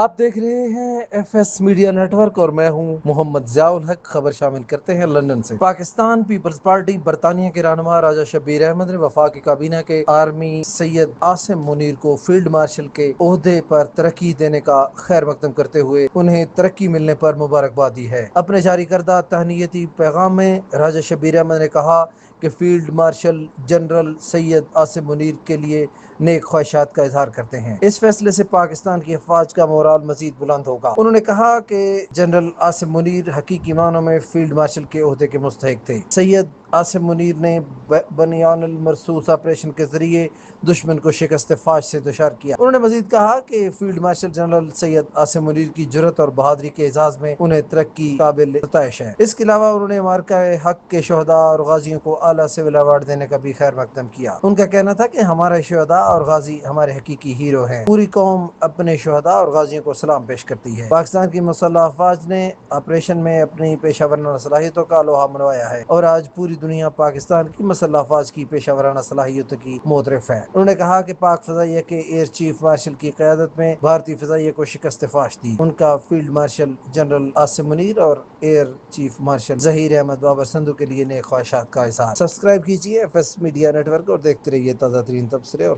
آپ دیکھ رہے ہیں F S media network اور میں ہوں محمد ضیاء الحق۔ خبر شامل کرتے ہیں لندن سے۔ پاکستان پیپلز پارٹی برطانیہ کے رہنما راجہ شبیر احمد نے وفاقی کابینہ کے آرمی سید عاصم منیر کو فیلڈ مارشل کے عہدے پر ترقی دینے کا خیر مقدم کرتے ہوئے انہیں ترقی ملنے پر مبارکباد دی ہے۔ اپنے جاری کردہ تہنیتی پیغام میں راجہ شبیر احمد نے کہا کہ field marshal general Syed Asim Munir کے لیے نیک خواہشات کا اظہار کرتے ہیں۔ اس فیصلے سے پاکستان کی افواج کا مورال مزید بلند ہوگا۔ انہوں نے کہا کہ جنرل عاصم منیر حقیقی معنوں میں فیلڈ مارشل کے عہدے کے مستحق تھے۔ سید عاصم منیر نے بنیان المرصوص آپریشن کے ذریعے دشمن کو شکست فاش سے دشار کیا۔ انہوں نے مزید کہا کہ field marshal general Syed Asim Munir کی جرأت اور بہادری کے اعزاز میں انہیں ترقی قابل ستائش ہے۔ اس کے علاوہ انہوں نے مارکہ حق کے شہداء اور غازیوں کو اعلیٰ سول ایوارڈ دینے کا بھی خیر مقدم کیا۔ ان کا کہنا تھا کہ ہمارے شہداء اور غازی ہمارے حقیقی ہیرو ہیں۔ پوری قوم اپنے شہداء اور غازیوں کو سلام پیش کرتی ہے۔ پاکستان کی مسلح افواج نے آپریشن میں اپنی پیشہ ورانہ صلاحیتوں کا لوہا منوایا ہے اور آج پوری دنیا پاکستان کی مسلح افواج کی پیشہ ورانہ صلاحیتوں کی معترف ہے۔ انہوں نے کہا کہ پاک فضائیہ کے ایئر چیف مارشل کی قیادت میں بھارتی فضائیہ کو شکست فاش دی۔ ان کا field marshal general Asim Munir اور air chief marshal Zaheer Ahmed Babar Sidhu کے لیے نیک خواہشات کا اظہار۔ سبسکرائب کیجیے F S media network اور دیکھتے رہیے تازہ ترین تبصرے اور